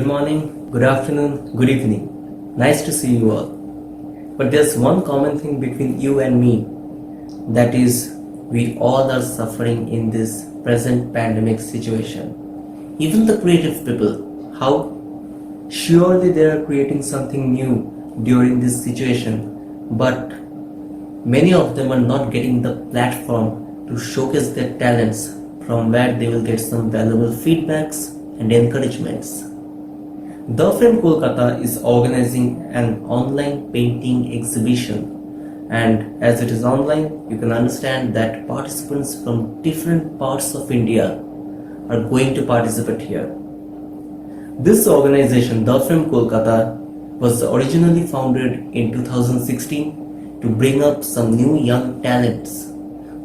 morning, good afternoon, good evening. Nice to see you all. But there's one common thing between you and me, that is, we all are suffering in this present pandemic situation. Even the creative people, how surely they are creating something new during this situation, but many of them are not getting the platform to showcase their talents from where they will get some valuable feedbacks and encouragements. The Frame Kolkata is organizing an online painting exhibition, and as it is online, you can understand that participants from different parts of India are going to participate here. This organization, The Frame Kolkata, was originally founded in 2016 to bring up some new young talents.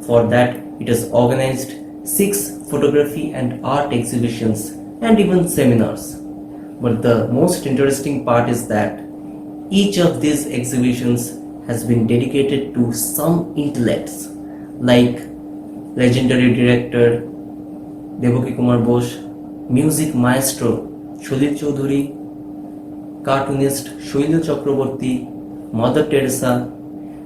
For that, it has organized 6 photography and art exhibitions and even seminars. But the most interesting part is that each of these exhibitions has been dedicated to some intellects like legendary director Devaki Kumar Bose, music maestro Shalil Choudhury, cartoonist Shoilya Chakraborty, Mother Teresa,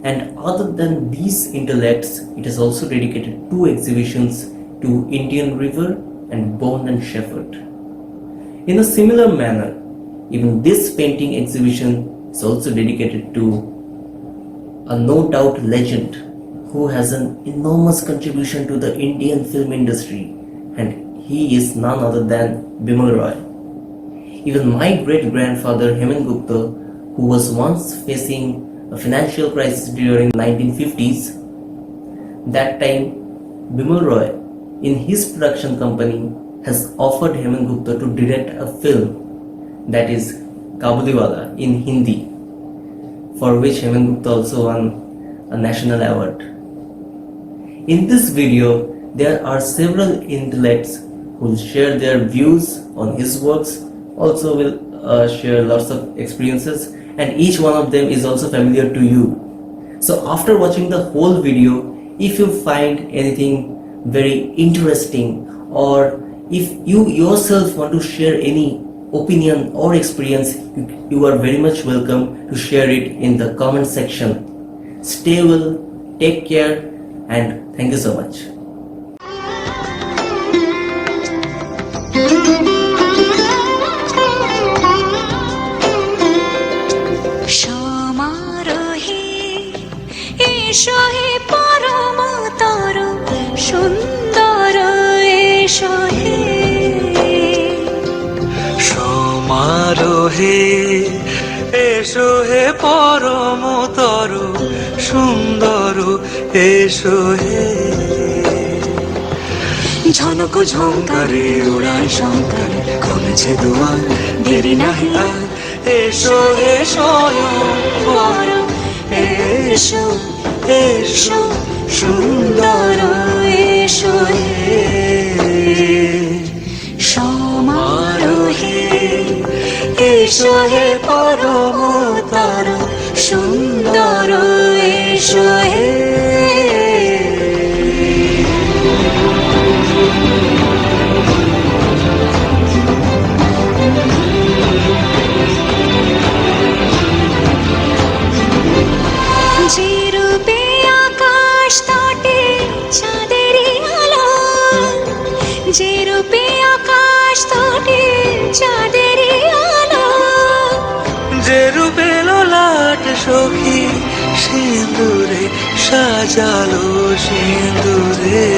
and other than these intellects, it has also dedicated 2 exhibitions to Indian River and Bone and Shepherd. In a similar manner, even this painting exhibition is also dedicated to a no doubt legend who has an enormous contribution to the Indian film industry, and he is none other than Bimal Roy. Even my great grandfather Hemen Gupta, who was once facing a financial crisis during the 1950s, that time Bimal Roy in his production company has offered Hemen Gupta to direct a film, that is Kabuliwala in Hindi, for which Hemen Gupta also won a national award. In this video, there are several intellects who will share their views on his works, also will share lots of experiences, and each one of them is also familiar to you. So after watching the whole video, if you find anything very interesting, or if you yourself want to share any opinion or experience, you are very much welcome to share it in the comment section. Stay well, take care, and thank you so much. সমারোহে এসো হে পরমতর সুন্দর এসো হে ঝনক ঝঙ্কারে উড়ায় শঙ্কর খুলেছে দুয়ার দেরি নাহি আর এসো হে স্বয়ং এসো এসো সুন্দর এসো হে সমারোহে এসো হে পরমতর সুন্দর এসো হে যে রূপে আকাশ তটে চাঁদেরই আলো, যে রূপে আকাশ তটে চাঁদেরই আলো, যে রূপে ললাট সখী সিঁদুরে সাজালো সিঁদুরে,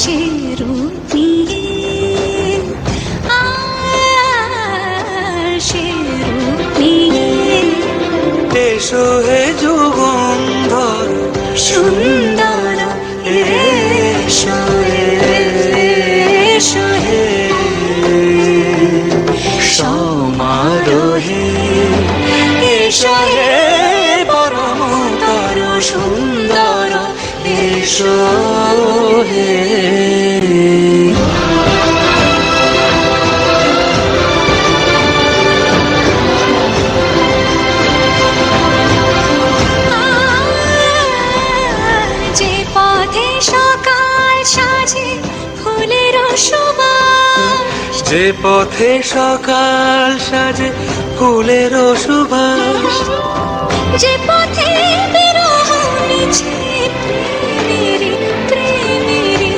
সে রূপ নিয়ে সে রূপ নিয়ে এসো হে যুগন্ধর সুন্দর এসো এসো হে সমারোহে এসো হে পরমতর সুন্দর এসো হে সকাল সাজে ফুলের সুবাস, যে পথে সকাল সাজে ফুলেরও সুবাস, যে পথে বিরহ মিছে প্রেমেরই প্রেমেরই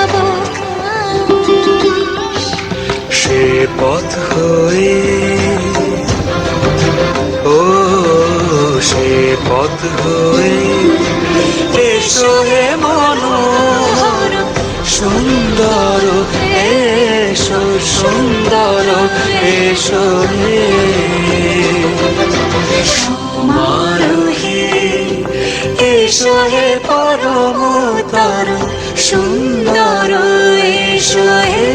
অবকাশ, সে পথ হয়ে ও সে পথ হয়ে এসো হে মনোহর সুন্দর, এসো সুন্দর, এসো হে সমারোহে, এসো হে পরমতর সুন্দর, এসো হে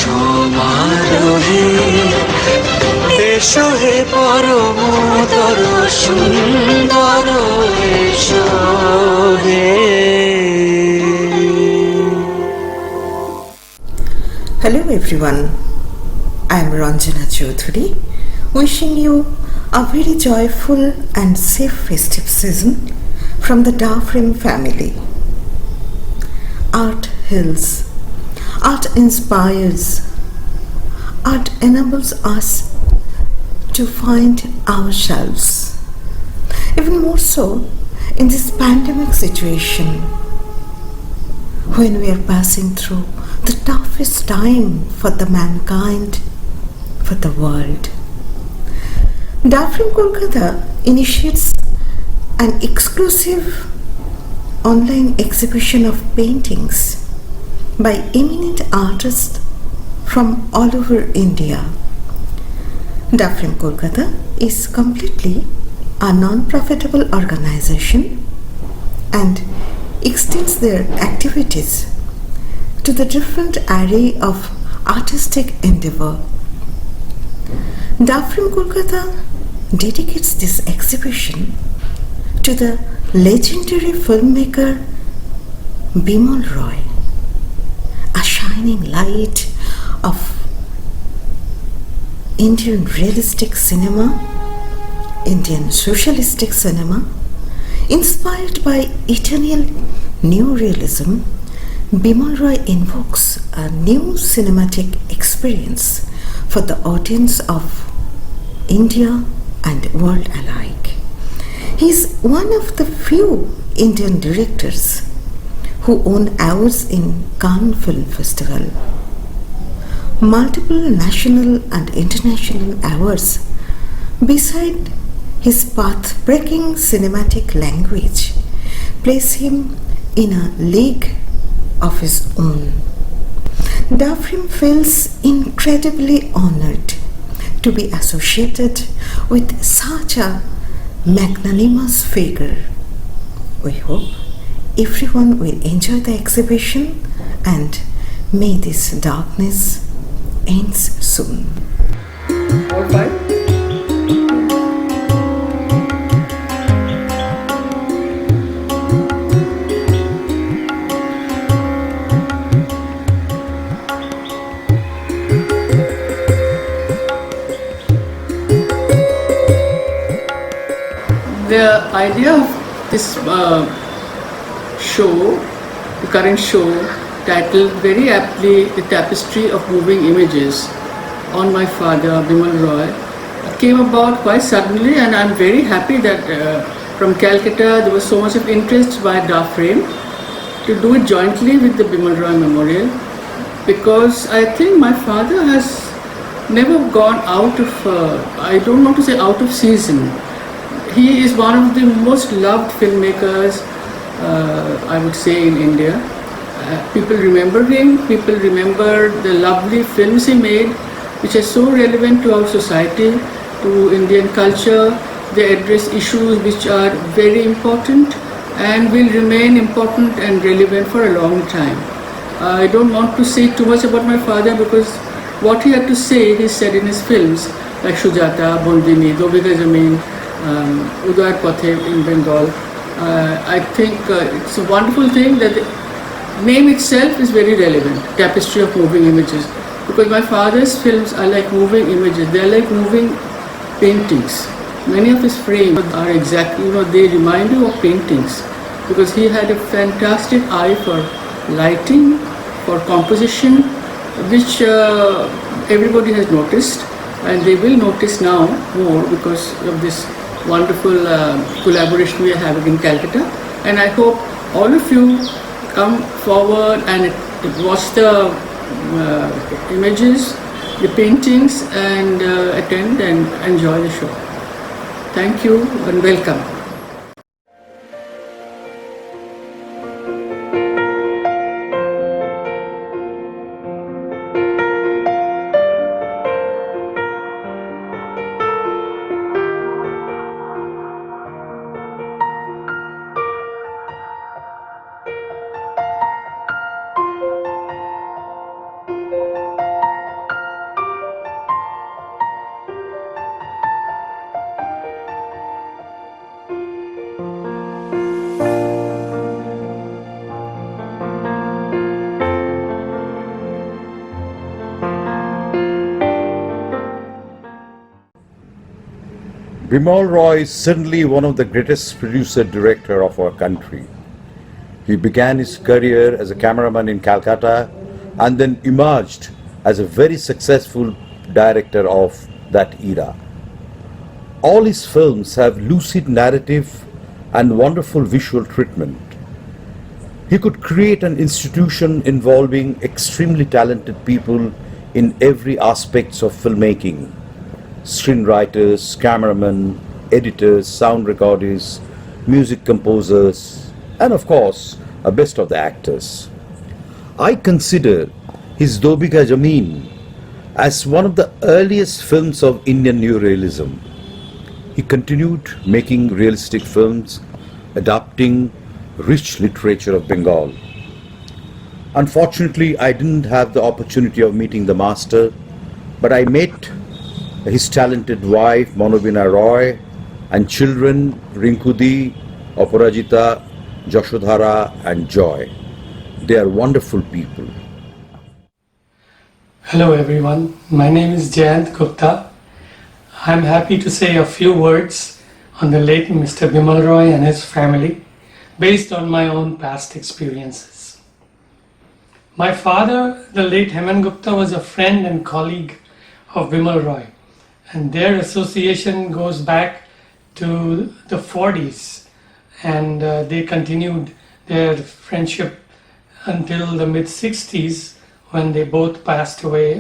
সমারোহে, এসো হে পরমতর সুন্দর, এসো হে। Hello everyone, I am Ranjana Chaudhary, wishing you a very joyful and safe festive season from the Dafrim family. Art heals, art inspires, art enables us to find ourselves. Even more so in this pandemic situation, when we are passing through the toughest time for the mankind, for the world. Dafrim Kolkata initiates an exclusive online exhibition of paintings by eminent artists from all over India. Dafrim Kolkata is completely a non-profitable organization and extends their activities to the different array of artistic endeavor. Dafrim Kolkata dedicates this exhibition to the legendary filmmaker Bimal Roy, a shining light of Indian realistic cinema, Indian socialistic cinema, inspired by Italian neorealism. Bimal Roy invokes a new cinematic experience for the audience of India and world alike. He is one of the few Indian directors who won awards in Cannes Film Festival. Multiple national and international awards beside his path-breaking cinematic language place him in a league of his own. Dafrim feels incredibly honored to be associated with such a magnanimous figure. We hope everyone will enjoy the exhibition and may this darkness ends soon. All five? The idea of this show, the current show, titled very aptly The Tapestry of Moving Images on my father, Bimal Roy, came about quite suddenly, and I'm very happy that from Calcutta there was so much of interest by Dafrim to do it jointly with the Bimal Roy Memorial, because I think my father has never gone out of, I don't want to say out of season. He is one of the most loved filmmakers, I would say, in India. People remember him, people remember the lovely films he made, which are so relevant to our society, to Indian culture. They address issues which are very important and will remain important and relevant for a long time. I don't want to say too much about my father, because what he had to say, he said in his films, like Shujata, Bondini, Do Bigha Zameen, Udayar Pathe in Bengal. I think it's a wonderful thing that the name itself is very relevant, Tapestry of Moving Images, because my father's films are like moving images, they are like moving paintings. Many of his frames are exactly, they remind you of paintings, because he had a fantastic eye for lighting, for composition, which everybody has noticed, and they will notice now more because of this wonderful collaboration we are having in Calcutta. And I hope all of you come forward and watch the images, the paintings, and attend and enjoy the show. Thank you and welcome. Bimal Roy is certainly one of the greatest producer-director of our country. He began his career as a cameraman in Calcutta and then emerged as a very successful director of that era. All his films have lucid narrative and wonderful visual treatment. He could create an institution involving extremely talented people in every aspects of filmmaking. Screenwriters, cameramen, editors, sound recorders, music composers, and of course, a best of the actors. I consider his Do Bigha Zameen as one of the earliest films of Indian neorealism. He continued making realistic films, adapting rich literature of Bengal. Unfortunately, I didn't have the opportunity of meeting the master, but I met his talented wife Manobina Roy and children Rinkudi, Aparajita, Jashodhara and Joy. They are wonderful people. Hello everyone, my name is Jayant Gupta. I'm happy to say a few words on the late Mr. Bimal Roy and his family based on my own past experiences. My father, the late Heman Gupta, was a friend and colleague of Bimal Roy, and their association goes back to the 40s, and they continued their friendship until the mid-60s when they both passed away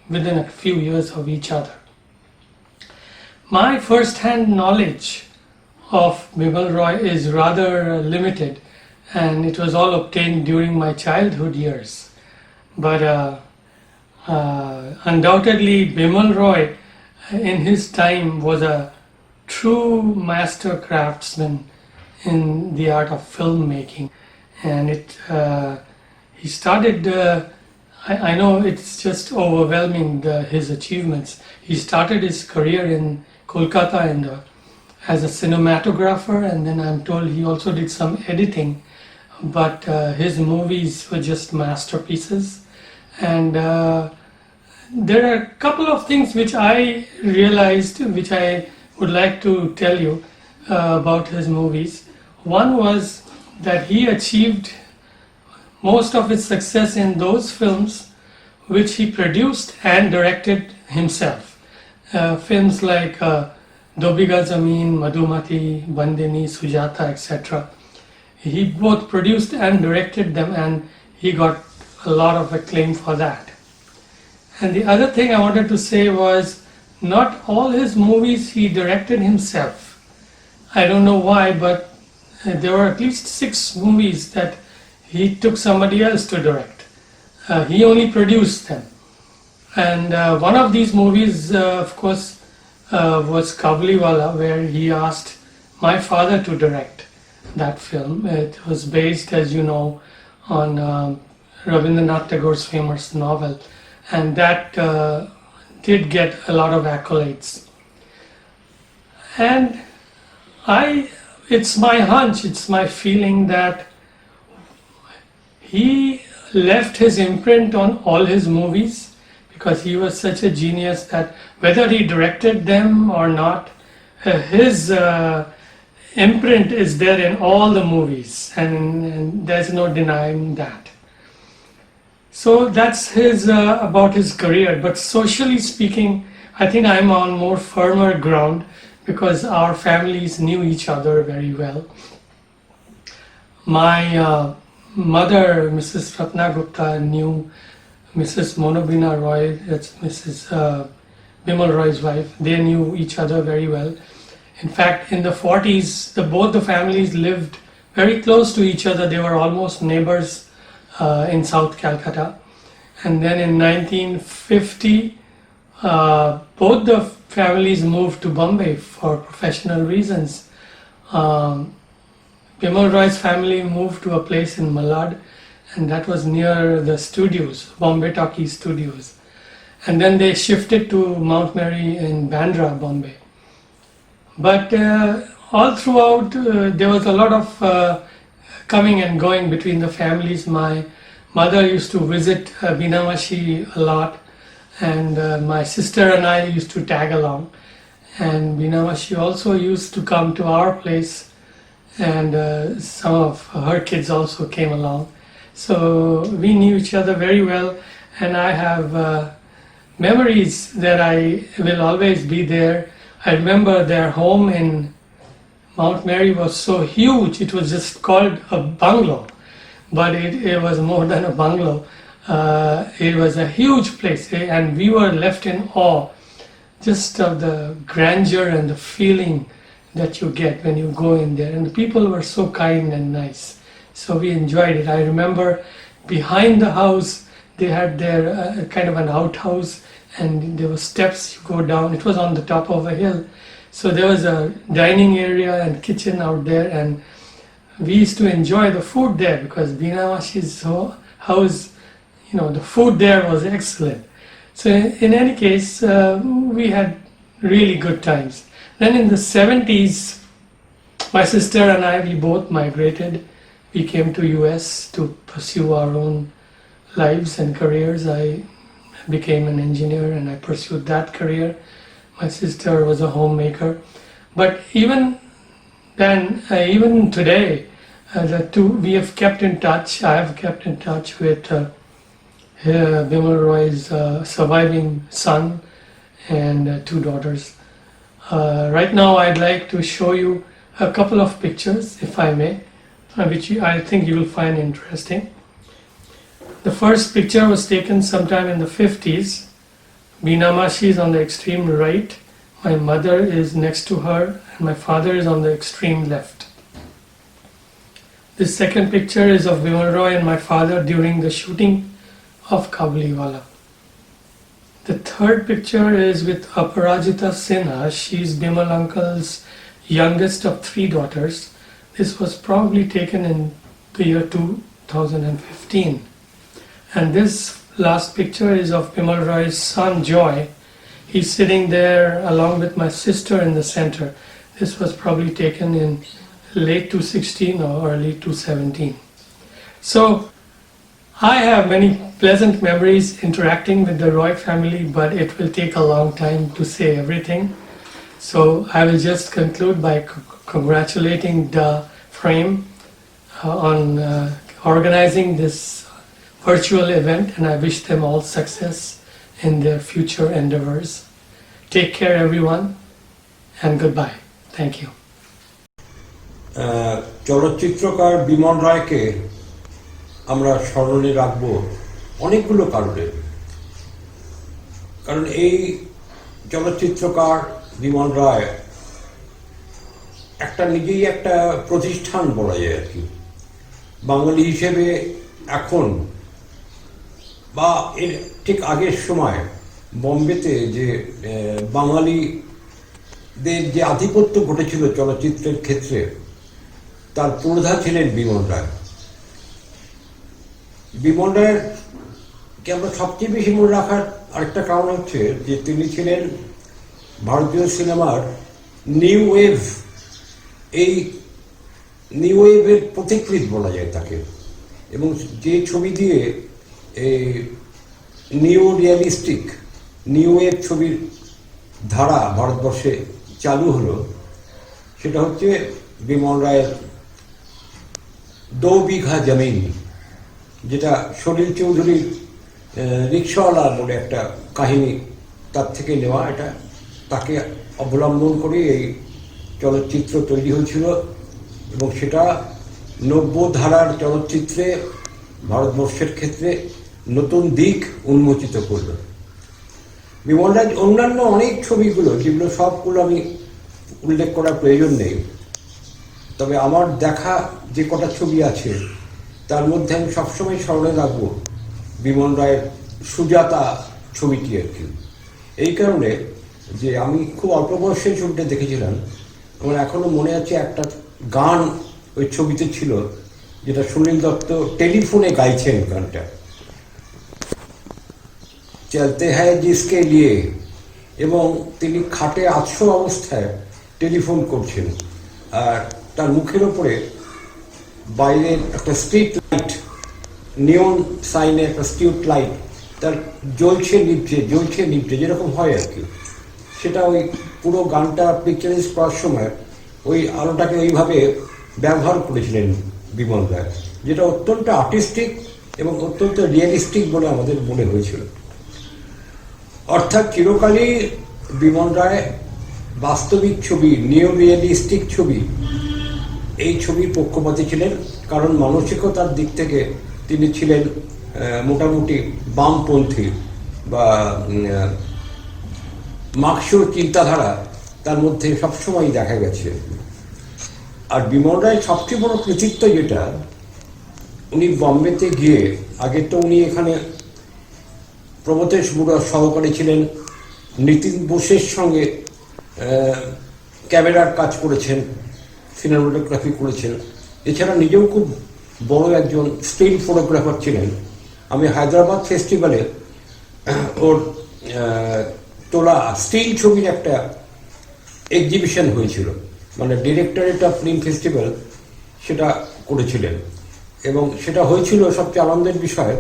within a few years of each other. My first-hand knowledge of Bimal Roy is rather limited, and it was all obtained during my childhood years. But undoubtedly Bimal Roy in his time was a true master craftsman in the art of filmmaking, and he started I know it's just overwhelming his achievements. He started his career in Kolkata as a cinematographer, and then I'm told he also did some editing, but his movies were just masterpieces. And there are a couple of things which I realized, which I would like to tell you about his movies. One was that he achieved most of his success in those films which he produced and directed himself. Films like Do Bigha Zameen, Madhumati, Bandini, Sujata, etc. He both produced and directed them, and he got a lot of acclaim for that. And the other thing I wanted to say was, not all his movies he directed himself. I don't know why, but there were at least 6 movies that he took somebody else to direct. He only produced them. And one of these movies, of course, was Kabuliwala, where he asked my father to direct that film. It was based, as you know, on Rabindranath Tagore's famous novel, and that did get a lot of accolades. And it's my hunch, it's my feeling that he left his imprint on all his movies, because he was such a genius that whether he directed them or not, his imprint is there in all the movies, and there's no denying that. So that's his about his career. But socially speaking, I think I'm on more firmer ground because our families knew each other very well. My mother, Mrs. Ratna Gupta, knew Mrs. Monobina Roy, that's Mrs. Bimal Roy's wife. They knew each other very well. In fact, in the 40s, both the families lived very close to each other. They were almost neighbors in South Calcutta. And then in 1950, both the families moved to Bombay for professional reasons. Bimal Roy's family moved to a place in Malad, and that was near the studios, Bombay Talkies Studios. And then they shifted to Mount Mary in Bandra, Bombay. But all throughout, there was a lot of coming and going between the families. My mother used to visit Binamashi a lot, and my sister and I used to tag along. And Binamashi also used to come to our place, and some of her kids also came along. So we knew each other very well, and I have memories that I will always be there. I remember their home in Mount Mary was so huge, it was just called a bungalow, but it was more than a bungalow. It was a huge place, and we were left in awe just of the grandeur and the feeling that you get when you go in there. And the people were so kind and nice, so we enjoyed it. I remember behind the house they had their kind of an outhouse, and there were steps you go down. It was on the top of a hill, so there was a dining area and kitchen out there, and we used to enjoy the food there because Binamashi's house, the food there was excellent. So in any case, we had really good times. Then in the 70s, my sister and I, we both migrated. We came to US to pursue our own lives and careers. I became an engineer and I pursued that career. My sister was a homemaker. But even then, even today, we have kept in touch. I have kept in touch with Bimal Roy's surviving son and two daughters. Right now I'd like to show you a couple of pictures, if I may, which I think you will find interesting. The first picture was taken sometime in the 50s. Binamashi is on the extreme right, my mother is next to her, and my father is on the extreme left. This second picture is of Bimal Roy and my father during the shooting of Kabuliwala. The third picture is with Aparajita Sinha. She's Bimal uncle's youngest of three daughters. This was probably taken in the year 2015. And this last picture is of Bimal Roy's son Joy. He's sitting there along with my sister in the center. This was probably taken in late 2016 or early 2017. So I have many pleasant memories interacting with the Roy family, but it will take a long time to say everything. So I will just conclude by congratulating the Frame on organizing this virtual event, and I wish them all success in their future endeavors. Take care everyone, and goodbye. Thank you. চলচ্চিত্রকার Bimal রায়কে আমরা স্মরণে রাখব অনেকগুলো কারণে। কারণ এই চলচ্চিত্রকার বিমল রায় নিজেই একটা প্রতিষ্ঠান বলা যায় আর কি। বাঙালি হিসেবে এখন বা এর ঠিক আগের সময় বম্বেতে যে বাঙালিদের যে আধিপত্য ঘটেছিল চলচ্চিত্রের ক্ষেত্রে, তার প্রধান ছিলেন বিমল রায়। বিমল রায়কে আমরা সবচেয়ে বেশি মনে রাখার আরেকটা কারণ হচ্ছে যে তিনি ছিলেন ভারতীয় সিনেমার নিউ ওয়েভ, এই নিউ ওয়েভের পথিকৃৎ বলা যায় তাকে। এবং যে ছবি দিয়ে এই নিউ রিয়ালিস্টিক নিউ ওয়েভ ছবির ধারা ভারতবর্ষে চালু হলো, সেটা হচ্ছে বিমল রায়ের 2 বিঘা জমিন, যেটা সলিল চৌধুরীর রিক্সাওয়ালা বলে একটা কাহিনী তার থেকে নেওয়া, এটা তাকে অবলম্বন করে এই চলচ্চিত্র তৈরি হয়েছিল এবং সেটা নব্য ধারার চলচ্চিত্রে ভারতবর্ষের ক্ষেত্রে নতুন দিক উন্মোচিত করল। বিমল রায় অন্যান্য অনেক ছবিগুলো, যেগুলো সবগুলো আমি উল্লেখ করার প্রয়োজন নেই, তবে আমার দেখা যে কটা ছবি আছে তার মধ্যে আমি সবসময় স্মরণে রাখবো বিমল রায়ের সুজাতা ছবিটি আর কি। এই কারণে যে আমি খুব অল্প বয়সে ছবিটা দেখেছিলাম, আমার এখনো মনে আছে একটা গান ওই ছবিতে ছিল যেটা সুনীল দত্ত টেলিফোনে গাইছেন গানটা, চলতে হ্যায় জিসকে লিয়ে, এবং তিনি খাটে আধশো অবস্থায় টেলিফোন করছেন আর তার মুখের ওপরে বাইরের একটা স্ট্রিট লাইট, নিয়ন সাইনে একটা স্ট্রিট লাইট তার জ্বলছে নিভছে যেরকম হয় আর কি, সেটা ওই পুরো গানটা পিকচারাইজ করার সময় ওই আলোটাকে ওইভাবে ব্যবহার করেছিলেন বিমল রায়, যেটা অত্যন্ত আর্টিস্টিক এবং অত্যন্ত রিয়েলিস্টিক বলে আমাদের মনে হয়েছিল। অর্থাৎ চিরকালই বিমল রায় বাস্তবিক ছবি, নিও রিয়েলিস্টিক ছবি, এই ছবির পক্ষপাতী ছিলেন, কারণ মানসিকতার দিক থেকে তিনি ছিলেন মোটামুটি বামপন্থী বা মার্ক্সীয় চিন্তাধারা তার মধ্যে সবসময় দেখা গেছে। আর বিমল রায়ের সবচেয়ে বড় কৃতিত্ব যেটা, উনি বম্বেতে গিয়ে, আগে তো উনি এখানে প্রমথেশ বড়ুয়ার সহকারী ছিলেন, নিতিন বোসের সঙ্গে ক্যামেরার কাজ করেছেন, সিনেমাটোগ্রাফি করেছেন, এছাড়া নিজেও খুব বড় একজন স্টিল ফটোগ্রাফার ছিলেন। আমি হায়দ্রাবাদ ফেস্টিভ্যালে ওর তোলা স্টিল ছবির একটা এক্সিবিশন হয়েছিল, মানে ডিরেক্টরেট অফ ফিল্ম ফেস্টিভ্যাল সেটা করেছিলেন, এবং সেটা হয়েছিল সবচেয়ে আনন্দের বিষয়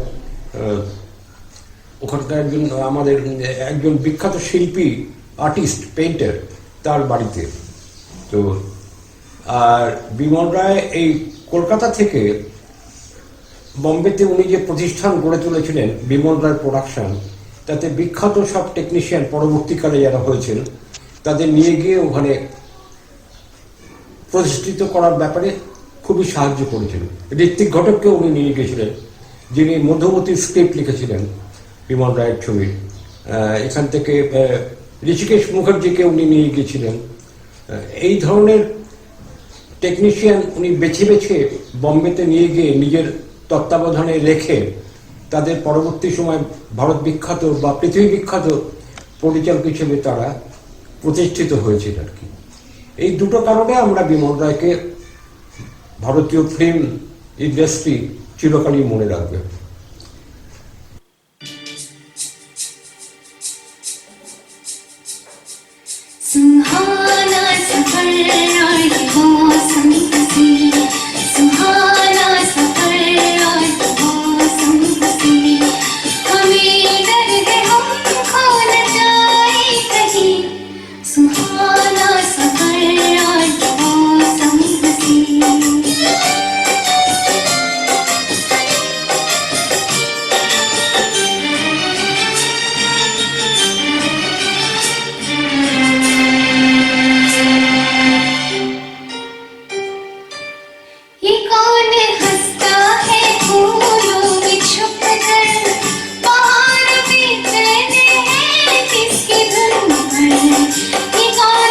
ওখানকার আমাদের একজন বিখ্যাত শিল্পী, আর্টিস্ট, পেইন্টার, তার বাড়িতে। তো আর বিমল রায় এই কলকাতা থেকে বম্বেতে উনি যে প্রতিষ্ঠান গড়ে তুলেছিলেন বিমল রায় প্রোডাকশন, তাতে বিখ্যাত সব টেকনিশিয়ান পরবর্তীকালে যারা হয়েছিল তাদের নিয়ে গিয়ে ওখানে প্রতিষ্ঠিত করার ব্যাপারে খুবই সাহায্য করেছিলেন। ঋত্বিক ঘটককেও উনি নিয়ে গিয়েছিলেন, যিনি মধুমতির স্ক্রিপ্ট লিখেছিলেন বিমল রায়ের ছবির। এখান থেকে ঋষিকেশ মুখার্জিকে উনি নিয়ে গিয়েছিলেন। এই ধরনের টেকনিশিয়ান উনি বেছে বেছে বম্বেতে নিয়ে গিয়ে নিজের তত্ত্বাবধানে রেখে তাদের পরবর্তী সময় ভারত বিখ্যাত বা পৃথিবী বিখ্যাত পরিচালক হিসেবে তারা প্রতিষ্ঠিত হয়েছিল আর কি। এই দুটো কারণে আমরা বিমল রায়কে ভারতীয় ফিল্ম ইন্ডাস্ট্রি চিরকালই মনে রাখবে। सुहाना सफर और ये मौसम हसी, सुहाना सफर और ये मौसम हसी, हमें डर है हम खो न जाए कहीं, सुहाना सफर और ये मौसम हसी। ये कौन हंसता है फूलों में छुप कर, पहाड़ पे चढ़े हैं किसकी धुन पर, ये कौन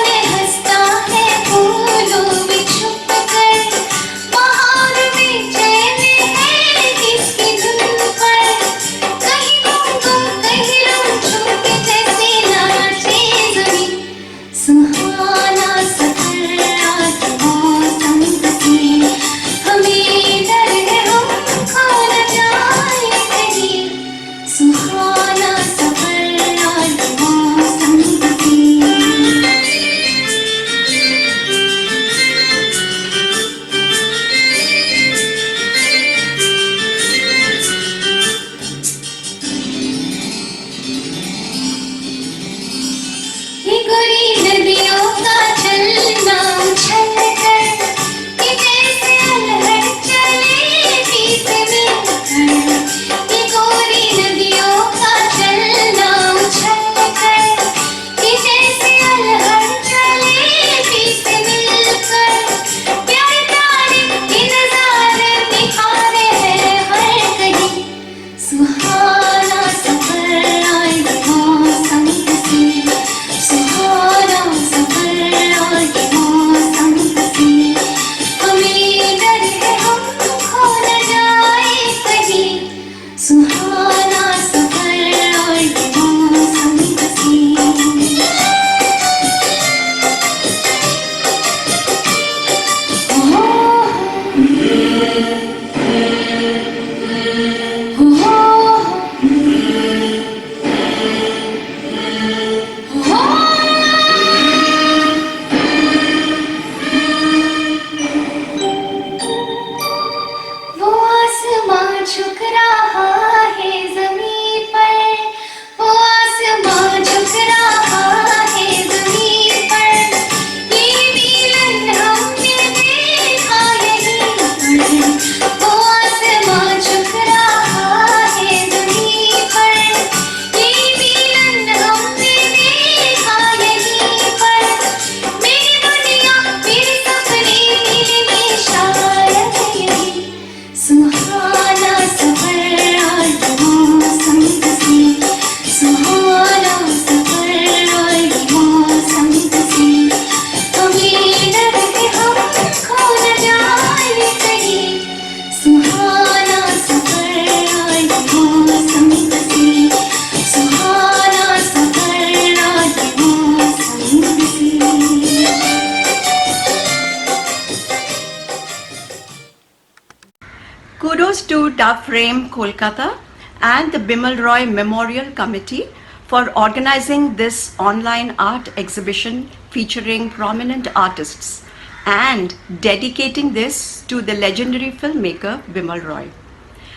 Dove Frame, Kolkata and the Bimal Roy Memorial Committee for organizing this online art exhibition featuring prominent artists and dedicating this to the legendary filmmaker Bimal Roy.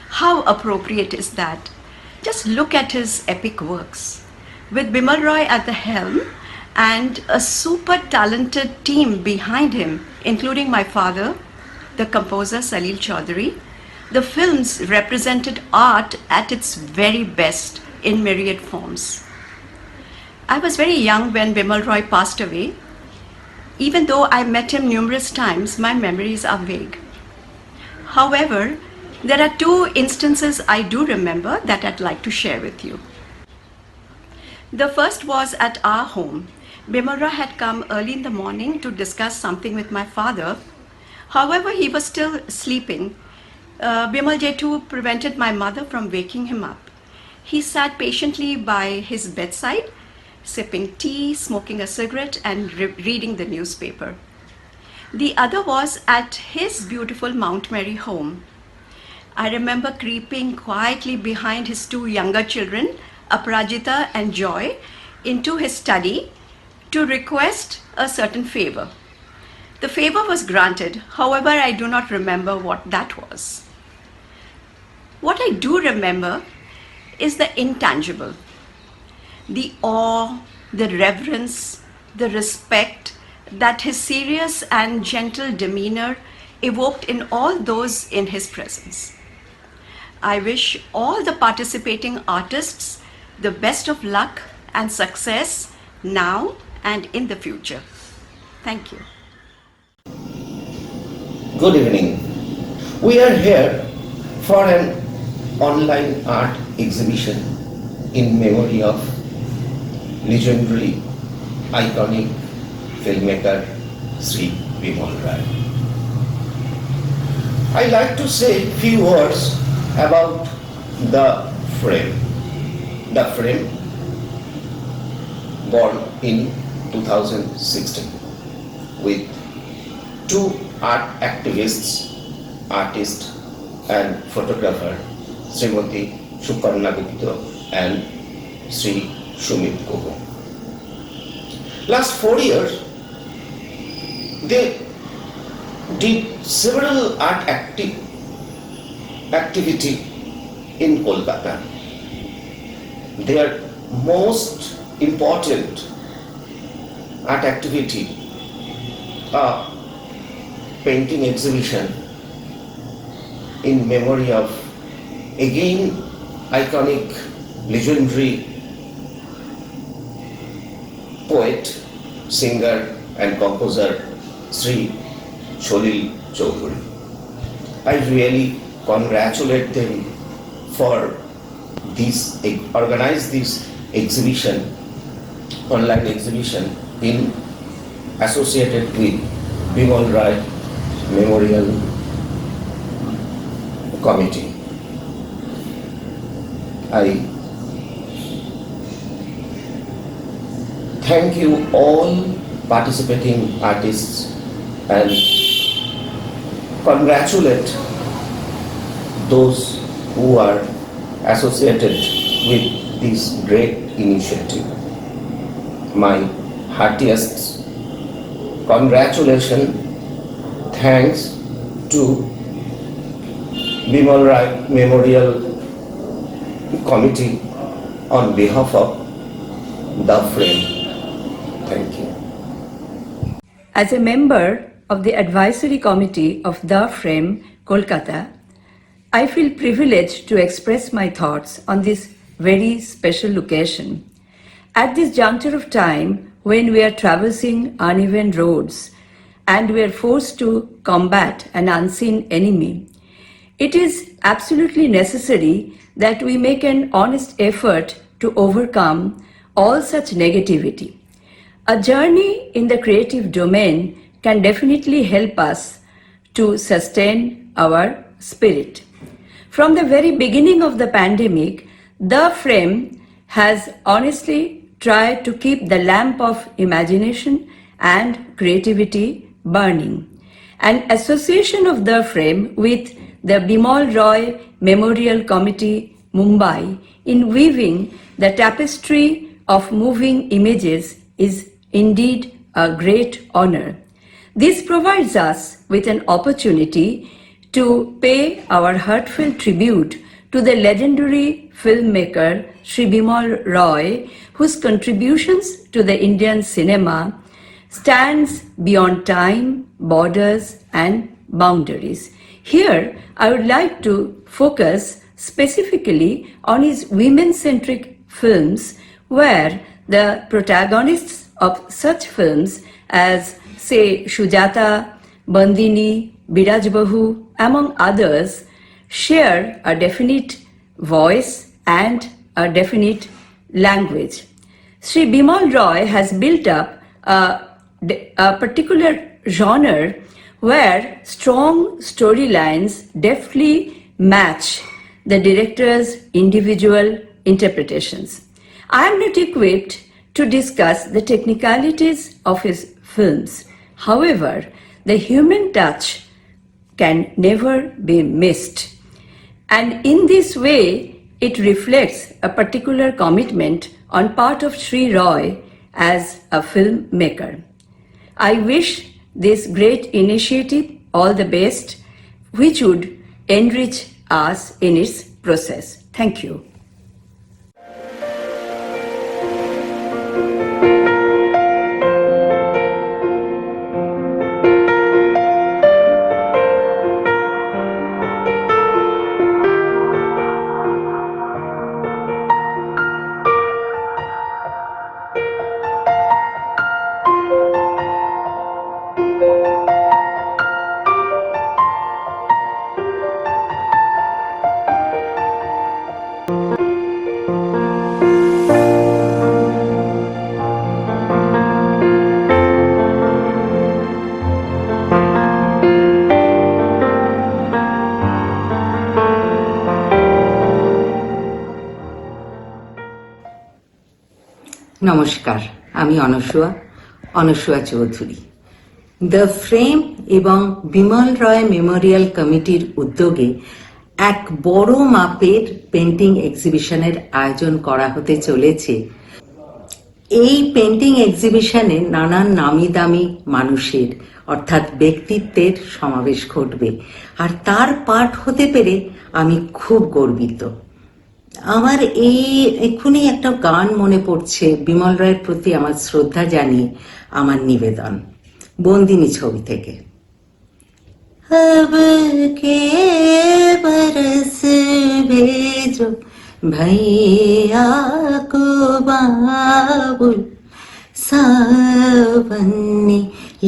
How appropriate is that? Just look at his epic works. With Bimal Roy at the helm and a super talented team behind him, including my father, the composer Salil Chaudhary, the films represented art at its very best in myriad forms. I was very young when Bimal Roy passed away. Even though I met him numerous times, my memories are vague. However, there are two instances I do remember that I'd like to share with you. The first was at our home. Bimal Roy had come early in the morning to discuss something with my father. However, he was still sleeping. Bimal Jetu prevented my mother from waking him up. He sat patiently by his bedside, sipping tea, smoking a cigarette, and reading the newspaper. The other was at his beautiful Mount Mary home. I remember creeping quietly behind his two younger children, Aparajita and Joy, into his study to request a certain favor. The favor was granted, however, I do not remember what that was. What I do remember is the intangible, the awe, the reverence, the respect that his serious and gentle demeanor evoked in all those in his presence. I wish all the participating artists the best of luck and success now and in the future. Thank you. Good evening. We are here for an online art exhibition in memory of legendary, iconic filmmaker Sri Bimal Roy. I like to say a few words about The Frame. The Frame, born in 2016 with two art activists, artist and photographer, Srimati Sukarna Gupta and Sri Shumit Gogo. Last 4 years, they did several art activity in Kolkata. Their most important art activity, a painting exhibition in memory of again iconic, legendary poet, singer and composer Sri Salil Chaudhary. I really congratulate them for organize this exhibition, online exhibition in associated with Bimal Roy Memorial Committee. I thank you all participating artists and congratulate those who are associated with this great initiative. My heartiest congratulations, thanks to Bimal Roy Memorial Committee on behalf of The Frame. Thank you. As a member of the advisory committee of The Frame, Kolkata, I feel privileged to express my thoughts on this very special occasion. At this juncture of time, when we are traversing uneven roads and we are forced to combat an unseen enemy, it is absolutely necessary that we make an honest effort to overcome all such negativity. A journey in the creative domain can definitely help us to sustain our spirit. From the very beginning of the pandemic, The Frame has honestly tried to keep the lamp of imagination and creativity burning. an association of the frame with the Bimal Roy Memorial Committee, Mumbai, in weaving the tapestry of moving images is indeed a great honor. This provides us with an opportunity to pay our heartfelt tribute to the legendary filmmaker Sri Bimal Roy, whose contributions to the Indian cinema stands beyond time, borders and boundaries. Here, I would like to focus specifically on his women-centric films, where the protagonists of such films as, say, Shujata, Bandini, Biraj Bahu, among others, share a definite voice and a definite language. Sri Bimal Roy has built up a particular genre where strong storylines deftly match the director's individual interpretations. I am not equipped to discuss the technicalities of his films. However, the human touch can never be missed. And in this way, it reflects a particular commitment on part of Sri Roy as a filmmaker. I wish this great initiative all the best, which would enrich us in its process. Thank you. নমস্কার, আমি Anasuya Chowdhury. The frame এবং বিমল রয় Memorial কমিটির উদ্যোগে এক বড় মাপের painting এক্সিবিশনের আয়োজন করা হতে চলেছে। এই পেন্টিং এক্সিবিশনে নানান নামি দামি মানুষের অর্থাৎ ব্যক্তিত্বের সমাবেশ ঘটবে, আর তার পার্ট হতে পেরে আমি খুব গর্বিত। আমার এক্ষুনি একটা গান মনে পড়ছে, বিমল রায়ের প্রতি আমার শ্রদ্ধা জানিয়ে আমার নিবেদন, বন্দিনী ছবি থেকে। अब के बरस भेजो भैया को बाबुल, सावन ने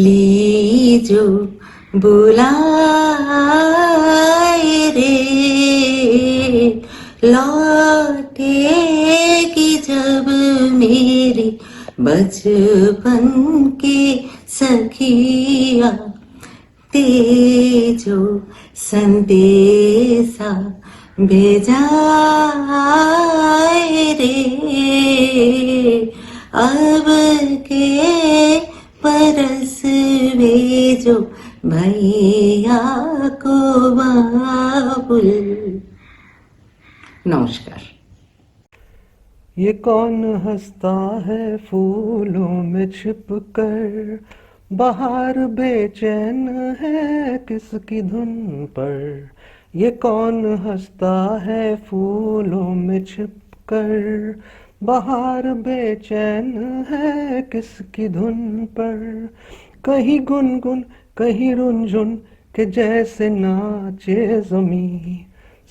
लीजो बुलाए रे, लौटेगी जब मेरी बचपन के सखिया, तेजो संदेशा भेजाए रे, अब के परस भेजो भैया को बाबुल। नमस्कार। ये कौन हंसता है फूलों में छिपकर, बाहर बेचैन है किसकी धुन पर। ये कौन हंसता है फूलों में छिपकर, बाहर बेचैन है किसकी धुन पर। कहीं गुनगुन कहीं रुनझुन के जैसे नाचे ज़मीं,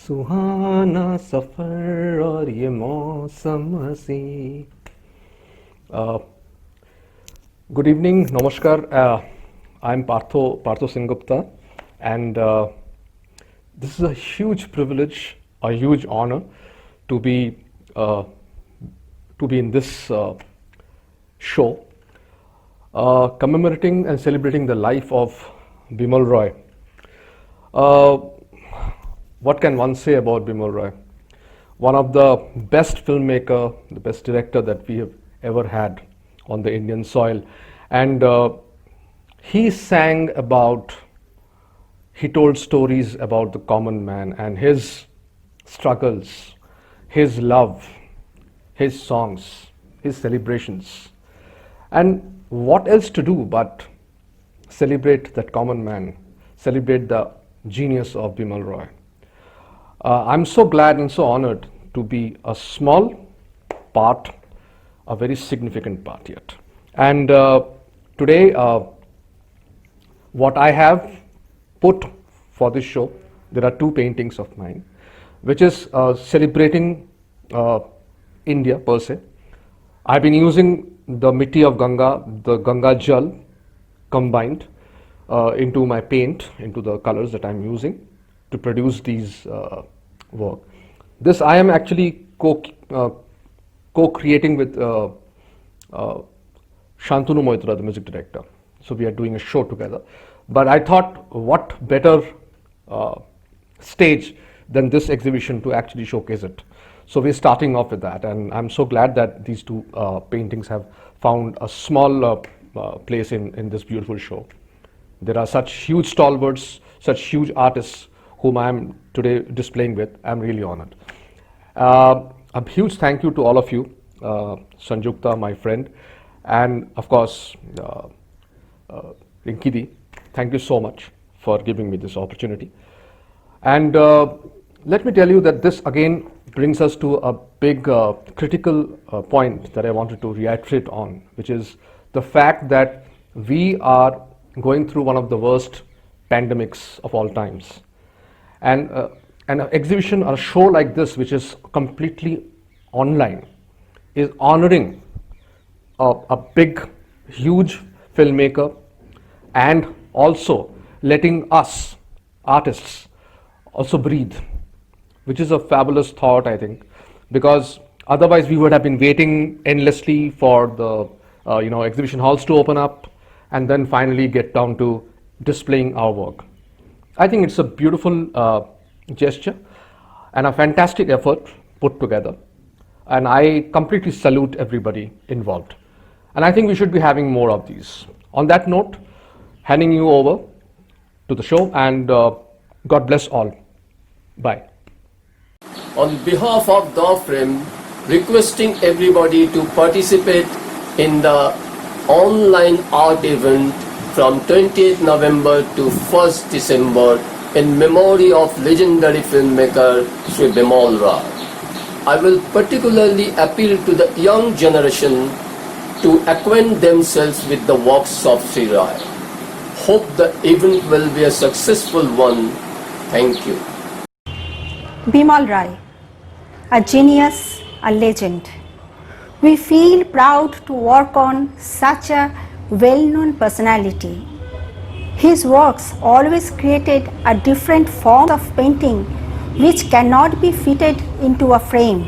सुहाना सफर और ये मौसम हसी। Good evening, Namaskar. I'm Partho Sengupta, and this is a huge privilege, a huge honor to be in this show, commemorating and celebrating the life of Bimal Roy. What can one say about Bimal Roy? One of the best filmmaker, the best director that we have ever had on the Indian soil, and he sang about he told stories about the common man and his struggles, his love, his songs, his celebrations. And what else to do but celebrate that common man, celebrate the genius of Bimal Roy. I'm so glad and so honored to be a small part, a very significant part yet. And today, what I have put for this show, there are two paintings of mine, which is celebrating India per se. I've been using the Mitti of Ganga, the Ganga Jal combined into my paint, into the colors that I'm using to produce these work. This I am actually co-creating with Shantanu Moitra, the music director. So we are doing a show together. But I thought, what better stage than this exhibition to actually showcase it. So we're starting off with that, and I'm so glad that these two paintings have found a small place in this beautiful show. There are such huge stalwarts, such huge artists whom I'm today displaying with. I'm really honored. A huge thank you to all of you, Sanjukta, my friend, and of course, Rinkidi. Thank you so much for giving me this opportunity. And let me tell you that this again brings us to a big critical point that I wanted to reiterate on, which is the fact that we are going through one of the worst pandemics of all times. And an exhibition or a show like this, which is completely online, is honoring a big, huge filmmaker and also letting us, artists, also breathe, which is a fabulous thought, I think, because otherwise we would have been waiting endlessly for the exhibition halls to open up and then finally get down to displaying our work. I think it's a beautiful gesture and a fantastic effort put together, and I completely salute everybody involved. And I think we should be having more of these. On that note, handing you over to the show, and God bless all. Bye. On behalf of The Frame, requesting everybody to participate in the online art event from 20th November to 1st December in memory of legendary filmmaker Sri Bimal Roy. I will particularly appeal to the young generation to acquaint themselves with the works of Sri Roy. Hope the event will be a successful one. Thank you. Bimal Roy, a genius, a legend. We feel proud to work on such a well-known personality. His works always created a different form of painting which cannot be fitted into a frame.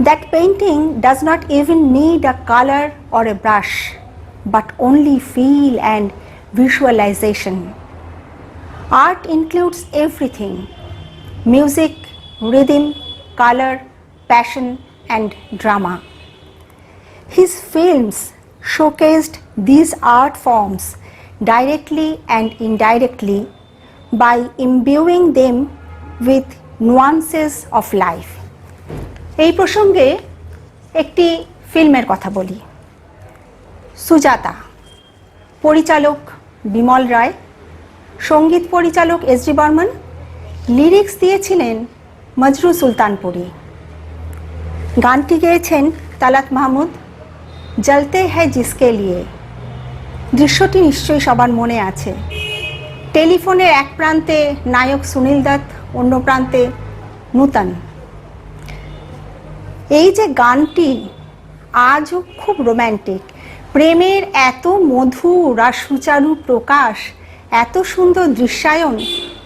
That painting does not even need a color or a brush, but only feel and visualization. Art includes everything: music, rhythm, color, passion, and drama. His films showcased these art forms directly and indirectly by imbuing them with nuances of life. এই প্রসঙ্গে একটি ফিল্মের কথা বলি। সুজাতা, পরিচালক বিমল রায়, সঙ্গীত পরিচালক এস.জি. Barman, lyrics দিয়েছিলেন মজরু সুলতানপুরি, গানটি গেয়েছেন তালাত মাহমুদ, জলতে হ্যায় জিসকে লিয়ে। দৃশ্যটি নিশ্চয়ই সবার মনে আছে। টেলিফোনের এক প্রান্তে নায়ক সুনীল দত্ত, অন্য প্রান্তে নূতন। এই যে গানটি আজও খুব রোম্যান্টিক, প্রেমের এত মধুর আর সুচারু প্রকাশ, এত সুন্দর দৃশ্যায়ন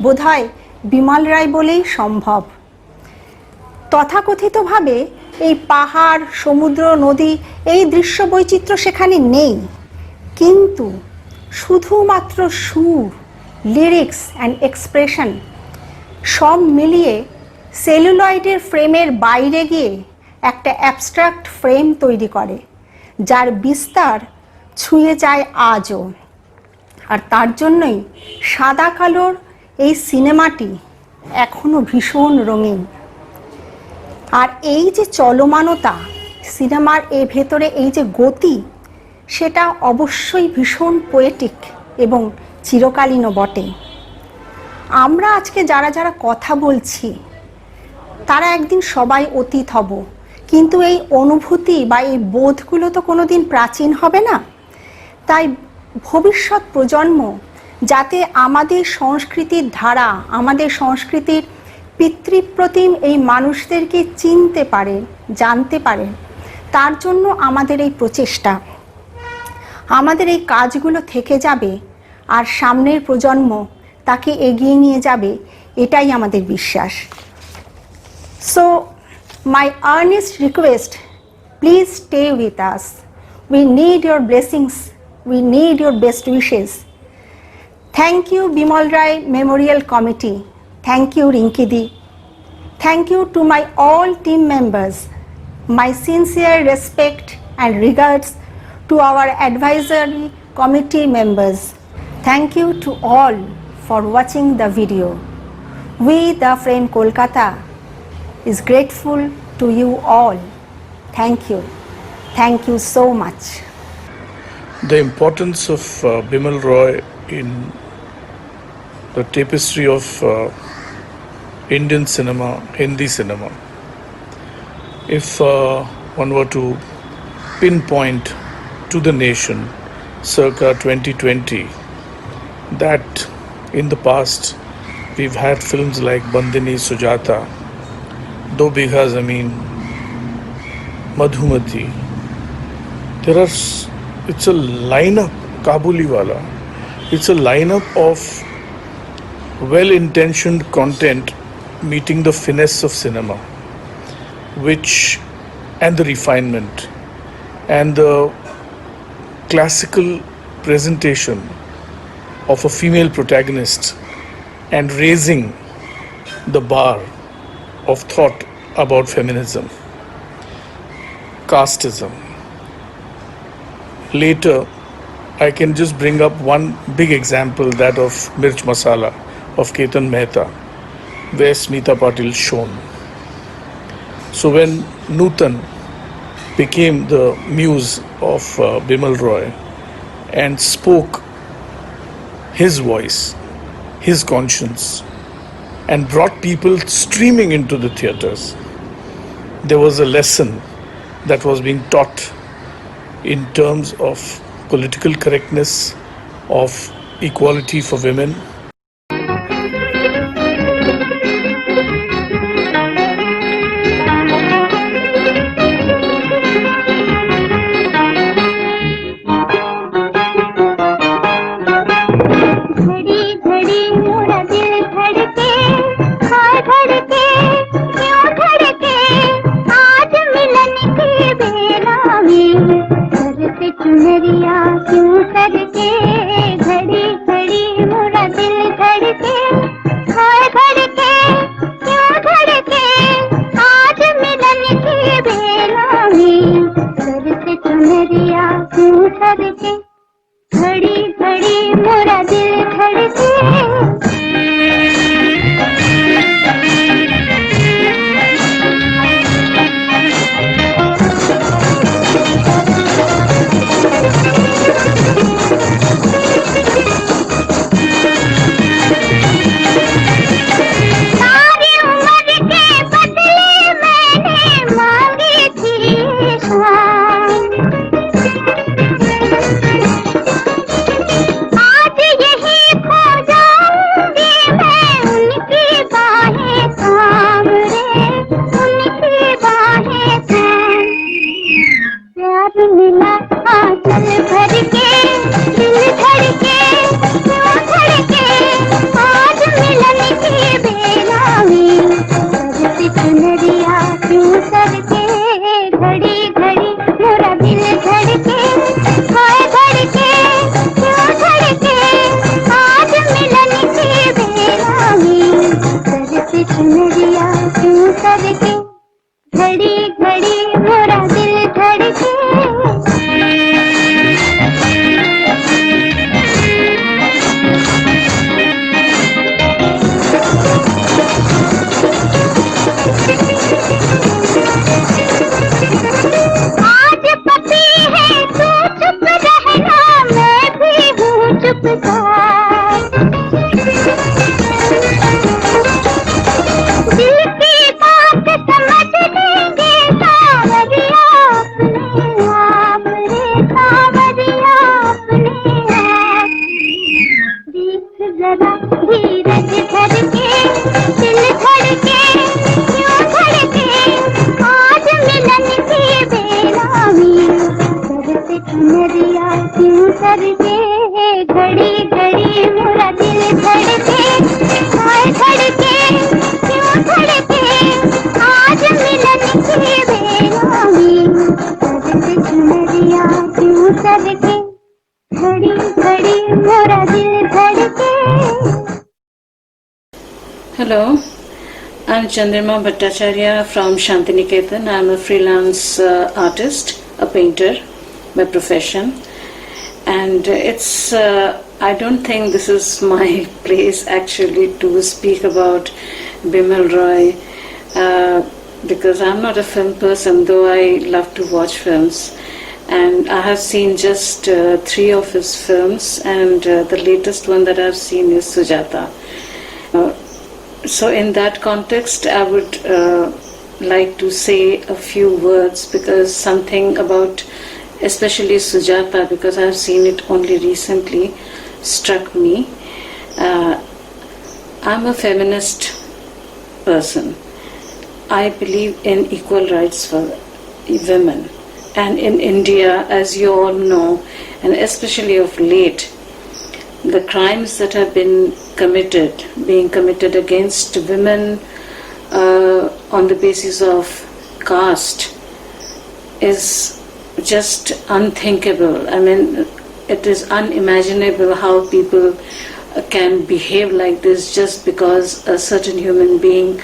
বোধহয় বিমল রায় বলেই সম্ভব। তথাকথিতভাবে এই পাহাড়, সমুদ্র, নদী, এই দৃশ্য বৈচিত্র্য সেখানে নেই, কিন্তু শুধুমাত্র সুর, লিরিক্স অ্যান্ড এক্সপ্রেশন সব মিলিয়ে সেলুলয়েডের ফ্রেমের বাইরে গিয়ে একটা অ্যাবস্ট্রাক্ট ফ্রেম তৈরি করে, যার বিস্তার ছুঁয়ে যায় আজও। আর তার জন্যই সাদা কালোর এই সিনেমাটি এখনো ভীষণ রঙিন। আর এই যে চলমানতা সিনেমার এর ভেতরে, এই যে গতি, সেটা অবশ্যই ভীষণ পোয়েটিক এবং চিরকালীনও বটে। আমরা আজকে যারা যারা কথা বলছি তারা একদিন সবাই অতীত হব, কিন্তু এই অনুভূতি বা এই বোধগুলো তো কোনোদিন প্রাচীন হবে না। তাই ভবিষ্যৎ প্রজন্ম যাতে আমাদের সংস্কৃতির ধারা, আমাদের সংস্কৃতির পিতৃপ্রতিম এই মানুষদেরকে চিনতে পারে, জানতে পারে, তার জন্য আমাদের এই প্রচেষ্টা, আমাদের এই কাজগুলো থেকে যাবে আর সামনের প্রজন্ম তাকে এগিয়ে নিয়ে যাবে, এটাই আমাদের বিশ্বাস। So my Ernst request, please stay with us. We need your blessings, we need your best wishes. Thank you Bimal Rai Memorial Committee, thank you Rinki Di, thank you to my all team members. My sincere respect and regards to our advisory committee members. Thank you to all for watching the video. We the Frame Kolkata is grateful to you all. Thank you. Thank you so much. The importance of Bimal Roy in the tapestry of Indian cinema, Hindi cinema. If one were to pinpoint to the nation circa 2020 that in the past we've had films like Bandini, Sujata, Do Bigha Zameen, Madhumati. It's a lineup, Kabuliwala. It's a lineup of well-intentioned content meeting the finesse of cinema, and the refinement and the classical presentation of a female protagonist and raising the bar of thought about feminism, casteism. Later, I can just bring up one big example, that of Mirch Masala of Ketan Mehta, where Smita Patil shone. So when Nutan became the muse of Bimal Roy and spoke his voice, his conscience, and brought people streaming into the theatres, there was a lesson that was being taught in terms of political correctness, of equality for women. Hello, I'm Chandrima Bhattacharya from Shantiniketan. I'm a freelance artist, a painter by profession. And I don't think this is my place actually to speak about Bimal Roy because I'm not a film person, though I love to watch films. And I have seen just 3 of his films, and the latest one that I've seen is Sujata. So in that context, I would like to say a few words, because something about, especially Sujata, because I've seen it only recently, struck me. I'm a feminist person. I believe in equal rights for women. And in India, as you all know, and especially of late, the crimes that have been being committed against women on the basis of caste is just unthinkable. I mean, it is unimaginable how people can behave like this just because a certain human being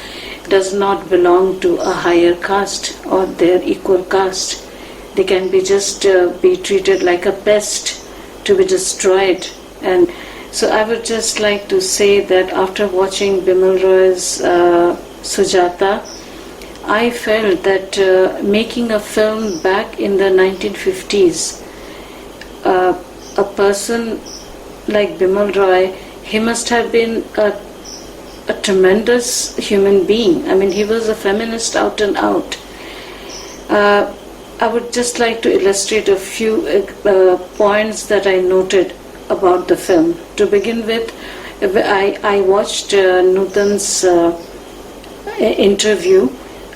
does not belong to a higher caste or their equal caste. They can be just be treated like a pest to be destroyed. And so I would just like to say that after watching Bimal Roy's Sujata, I felt that making a film back in the 1950s, a person like Bimal Roy, he must have been a tremendous human being. I mean, he was a feminist out and out. I would just like to illustrate a few points that I noted about the film. To begin with, I watched Nutan's interview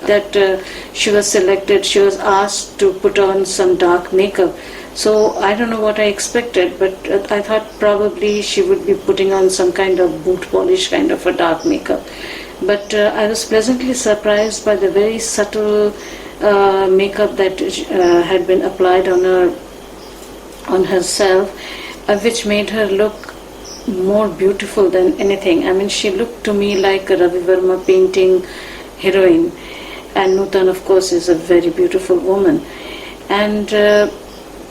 that she was selected, she was asked to put on some dark makeup. So I don't know what I expected, but I thought probably she would be putting on some kind of boot polish kind of a dark makeup. But I was pleasantly surprised by the very subtle makeup that had been applied on herself, which made her look more beautiful than anything. I mean, she looked to me like a Ravi Verma painting heroine, and Nutan, of course, is a very beautiful woman. And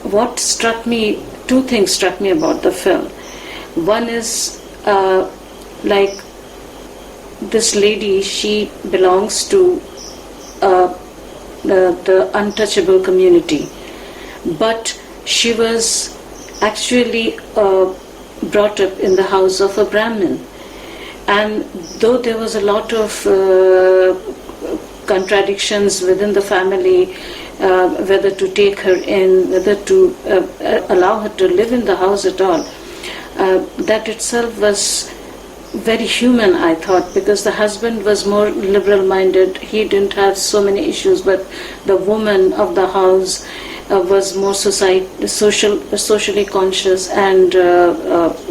what struck me, 2 things struck me about the film. One is like this lady, she belongs to the untouchable community, but she was actually brought up in the house of a Brahmin, and though there was a lot of contradictions within the family, whether to take her in, whether to allow her to live in the house at all, that itself was very human, I thought, because the husband was more liberal-minded. He didn't have so many issues, but the woman of the house was more socially conscious and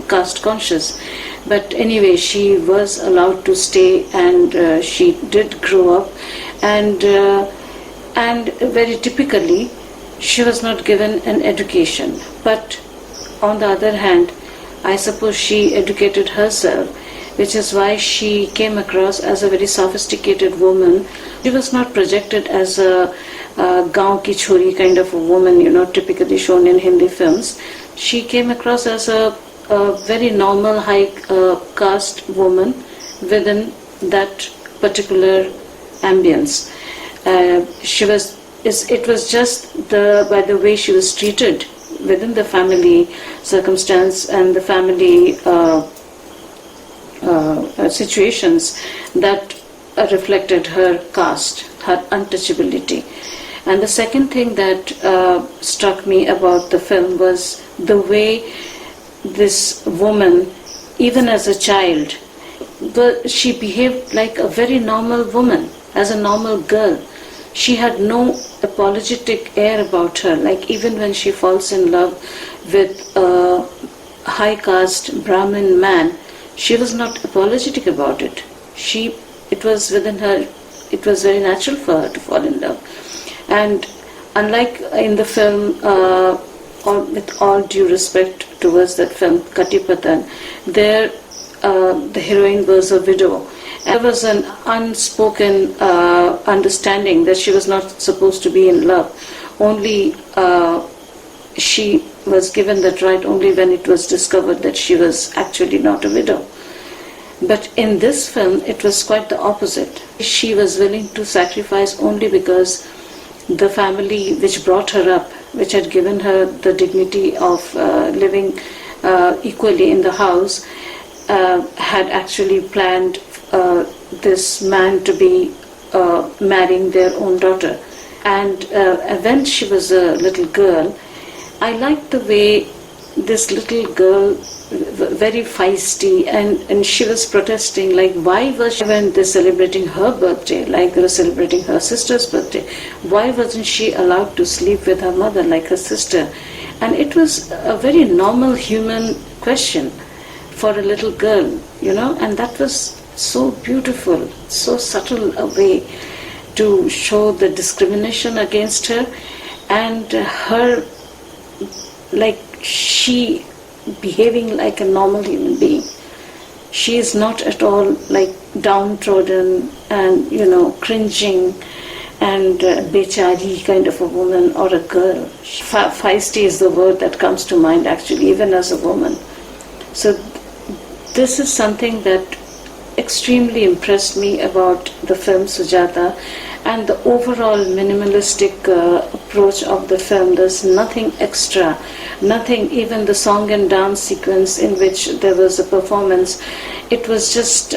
caste conscious. But anyway, she was allowed to stay, and she did grow up, and very typically, she was not given an education. But on the other hand, I suppose she educated herself, which is why she came across as a very sophisticated woman. She was not projected as a gaon ki chori kind of a woman, typically shown in Hindi films. She came across as a very normal high caste woman within that particular ambience. It was just by the way she was treated within the family circumstance and the family situations that reflected her caste, her untouchability. And the second thing that struck me about the film was the way this woman, even as a child, she behaved like a very normal woman, as a normal girl. She had no apologetic air about her, like even when she falls in love with a high caste Brahmin man, she was not apologetic about it. It was within her, it was very natural for her to fall in love. And unlike in the film, with all due respect towards that film, Katipatan, there the heroine was a widow. There was an unspoken understanding that she was not supposed to be in love. Only she was given that right only when it was discovered that she was actually not a widow. But in this film, it was quite the opposite. She was willing to sacrifice only because the family which brought her up, which had given her the dignity of living equally in the house, had actually planned this man to be marrying their own daughter. And when she was a little girl, I liked the way this little girl, very feisty, and she was protesting, like, why was she, when they're celebrating her birthday, like they were celebrating her sister's birthday, why wasn't she allowed to sleep with her mother like her sister? And it was a very normal human question for a little girl, and that was so beautiful, so subtle a way to show the discrimination against her, and her, like, she behaving like a normal human being. She is not at all like downtrodden and cringing and bechari kind of a woman or a girl. Feisty is the word that comes to mind actually, even as a woman. So this is something that extremely impressed me about the film Sujata, and the overall minimalistic approach of the film. There's nothing extra, nothing, even the song and dance sequence in which there was a performance, it was just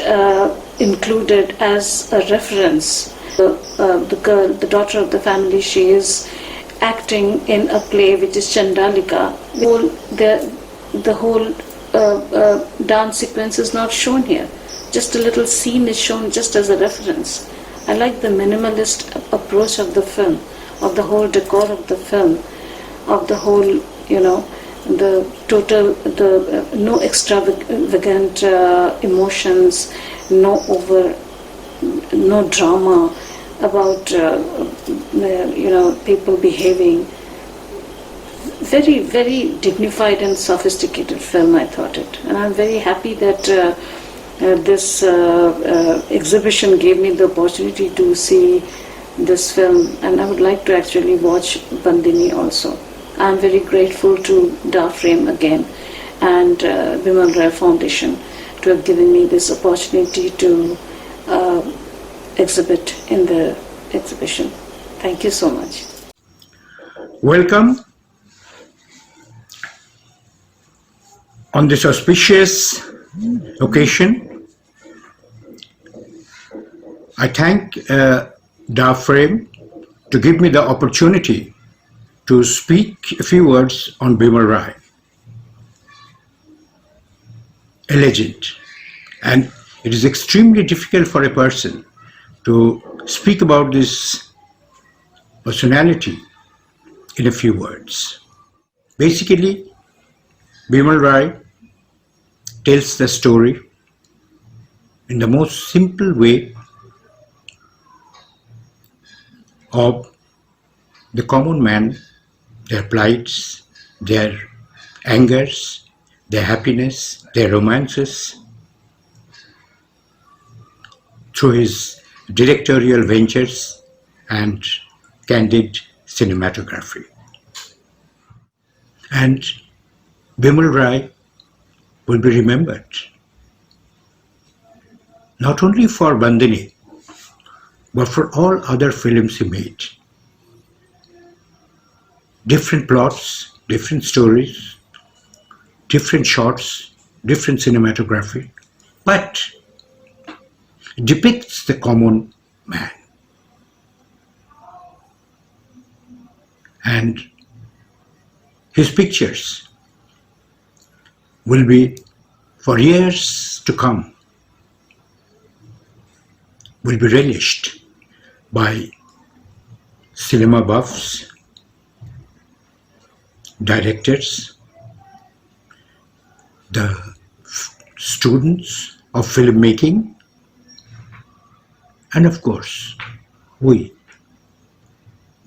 included as a reference. The girl, the daughter of the family, she is acting in a play which is Chandalika. The whole dance sequence is not shown here. Just a little scene is shown just as a reference. I like the minimalist approach of the film, of the whole decor of the film, of the whole, the total, no extravagant emotions, no drama about, people behaving. Very, very dignified and sophisticated film, I thought it. And I'm very happy that this exhibition gave me the opportunity to see this film, and I would like to actually watch Bandini also. I'm very grateful to Da Frame again and Bimal Rai Foundation to have given me this opportunity to exhibit in the exhibition. Thank you so much. Welcome on this auspicious occasion. I thank Da Frame to give me the opportunity to speak a few words on Bimal Rai, a legend. And it is extremely difficult for a person to speak about this personality in a few words. Basically, Bimal Rai tells the story in the most simple way of the common man, their plights, their angers, their happiness, their romances, through his directorial ventures and candid cinematography. And Bimal Rai will be remembered not only for Bandini, but for all other films he made. Different plots, different stories, different shots, different cinematography, but depicts the common man. And his pictures will be, for years to come, will be relished by cinema buffs, directors, the students of filmmaking, and of course, we,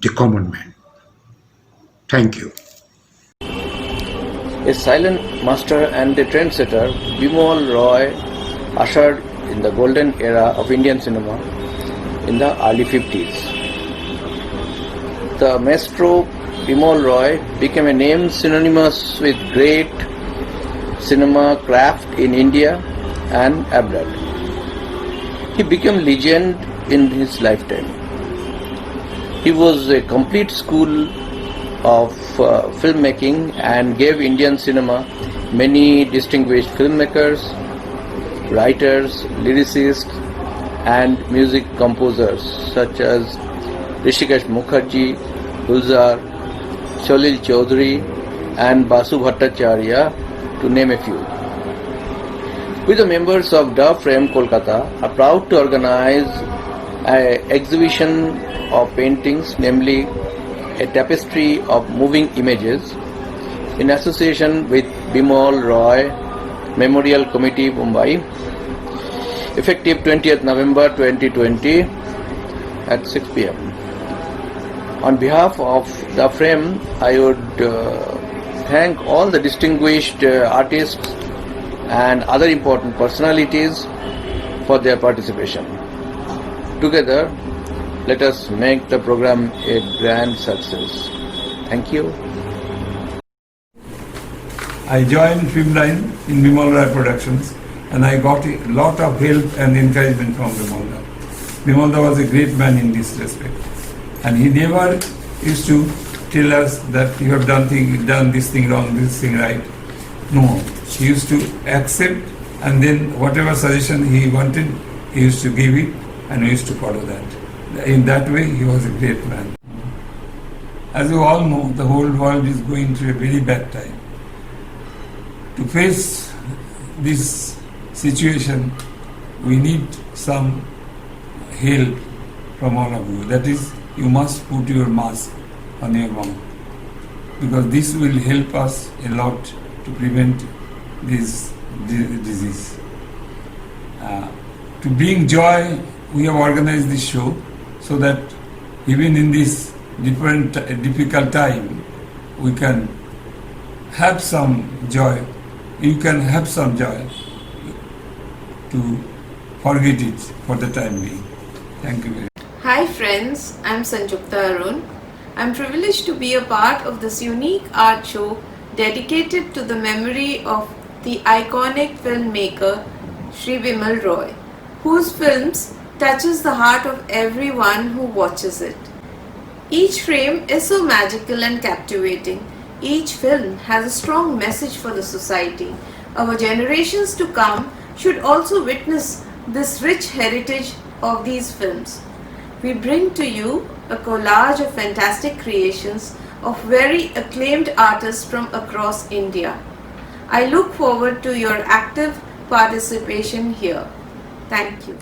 the common man. Thank you. A silent master and a trendsetter, Bimal Roy ushered in the golden era of Indian cinema in the early 50s. The maestro Bimal Roy became a name synonymous with great cinema craft in India and abroad. He became legend in his lifetime. He was a complete school of filmmaking and gave Indian cinema many distinguished filmmakers, writers, lyricists and music composers such as Rishikesh Mukherjee, Gulzar, Shalil Chaudhary and Basu Bhattacharya, to name a few. We, the members of Dove Frame Kolkata, are proud to organize an exhibition of paintings, namely a tapestry of moving images, in association with Bimal Roy Memorial Committee, Mumbai, effective 20th November 2020 at 6 p.m. On behalf of The Frame, I would thank all the distinguished artists and other important personalities for their participation. Together, let us make the program a grand success. Thank you. I joined Filmline in Bimal Roy Productions and I got a lot of help and encouragement from Bimal. Bimal was a great man in this respect. And he never used to tell us that you have done this thing wrong, this thing right. No, he used to accept, and then whatever suggestion he wanted, he used to give it and we used to follow that. In that way, he was a great man. As you all know, the whole world is going through a very bad time. To face this situation, we need some help from all of you. That is, you must put your mask on your mouth, because this will help us a lot to prevent this disease. To bring joy, we have organized this show so that even in this difficult time, we can have some joy. You can have some joy to forget it for the time being. Thank you very much. Hi friends, I'm Sanjukta Arun. I'm privileged to be a part of this unique art show dedicated to the memory of the iconic filmmaker Shri Bimal Roy, whose films touches the heart of everyone who watches it. Each frame is so magical and captivating. Each film has a strong message for the society. Our generations to come should also witness this rich heritage of these films. We bring to you a collage of fantastic creations of very acclaimed artists from across India. I look forward to your active participation here. Thank you.